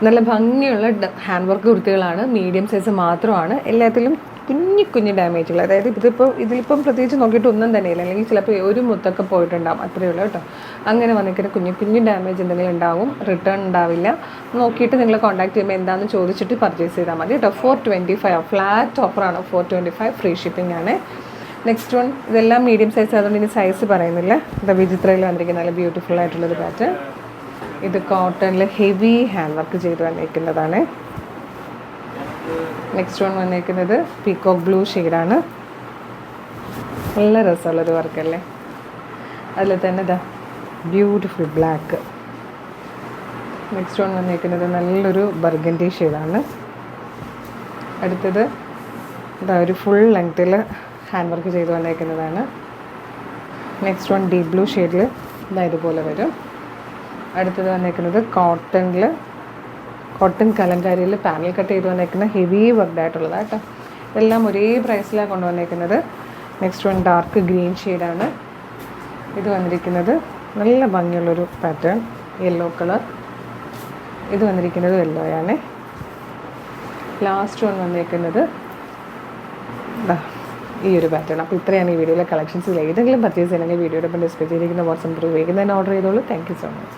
നല്ല ഭംഗിയുള്ള hand work കുർത്തികളാണ്. Medium size മാത്രമാണ്. എല്ലാത്തിലും കുഞ്ഞു ഡാമേജുകൾ, അതായത് ഇതിലിപ്പം പ്രത്യേകിച്ച് നോക്കിയിട്ട് ഒന്നും തന്നെയില്ല, അല്ലെങ്കിൽ ചിലപ്പോൾ ഒരു മുത്തൊക്കെ പോയിട്ടുണ്ടാകും, അത്രയേ ഉള്ളൂ കേട്ടോ. അങ്ങനെ വന്നിട്ട് കുഞ്ഞു ഡാമേജ് എന്തെങ്കിലും ഉണ്ടാവും, റിട്ടേൺ ഉണ്ടാവില്ല. നോക്കിയിട്ട് നിങ്ങൾ കോൺടാക്ട് ചെയ്യുമ്പോൾ എന്താണെന്ന് ചോദിച്ചിട്ട് പർച്ചേസ് ചെയ്താൽ മതി കേട്ടോ. 425 ഫ്ലാറ്റ് ഓഫറാണ്. 425 ഫ്രീ ഷിപ്പിംഗ് ആണ്. നെക്സ്റ്റ് വൺ, ഇതെല്ലാം മീഡിയം സൈസ് അതുകൊണ്ട് ഇനി സൈസ് പറയുന്നില്ല. ഇത് വിചിത്രയിൽ വന്നിരിക്കുന്ന നല്ല ബ്യൂട്ടിഫുൾ ആയിട്ടുള്ളൊരു പാറ്റേൺ. ഇത് കോട്ടണിൽ ഹെവി ഹാൻഡ് വർക്ക് ചെയ്ത് വന്നിരിക്കുന്നതാണ്. നെക്സ്റ്റ് വൺ വന്നിരിക്കുന്നത് പീകോക്ക് ബ്ലൂ ഷെയ്ഡാണ്. നല്ല രസമുള്ളൊരു വർക്കല്ലേ. അതിൽ തന്നെ ഇതാ ബ്യൂട്ടിഫുൾ ബ്ലാക്ക്. നെക്സ്റ്റ് വൺ വന്നിരിക്കുന്നത് നല്ലൊരു ബർഗൻഡി ഷെയ്ഡാണ്. അടുത്തത് ഇതാ ഒരു ഫുൾ ലെങ്ത്തിൽ ഹാൻഡ് വർക്ക് ചെയ്ത് വന്നിരിക്കുന്നതാണ്. നെക്സ്റ്റ് വൺ ഡീപ് ബ്ലൂ ഷെയ്ഡിൽ ഇതാ ഇതുപോലെ വരും. അടുത്തത് വന്നിരിക്കുന്നത് കോട്ടൺ കലങ്കാരിയിൽ പാനൽ കട്ട് ചെയ്ത് വന്നിരിക്കുന്ന ഹെവി വർക്ക്ഡ് ആയിട്ടുള്ളതാണ് കേട്ടോ. ഇതെല്ലാം ഒരേ പ്രൈസിലാണ് കൊണ്ടുവന്നിരിക്കുന്നത്. നെക്സ്റ്റ് വൺ ഡാർക്ക് ഗ്രീൻ ഷെയ്ഡാണ്. ഇത് വന്നിരിക്കുന്നത് നല്ല ഭംഗിയുള്ളൊരു പാറ്റേൺ, യെല്ലോ കളർ. ഇത് വന്നിരിക്കുന്നത് യെല്ലോയാണ്. ലാസ്റ്റ് വൺ വന്നിരിക്കുന്നത് ഈ ഒരു പാറ്റേൺ. അപ്പോൾ ഇത്രയാണ് ഈ വീഡിയോയിലെ കളക്ഷൻസ്. ഏതെങ്കിലും പർച്ചേസ് ചെയ്യണമെങ്കിൽ വീഡിയോയുടെ ഒപ്പം ഡിസ്പ്ലേ ചെയ്തിരിക്കുന്ന വാട്സ്ആപ്പ് ത്രൂ വേഗം തന്നെ ഓർഡർ ചെയ്തോളൂ. Thank you so much.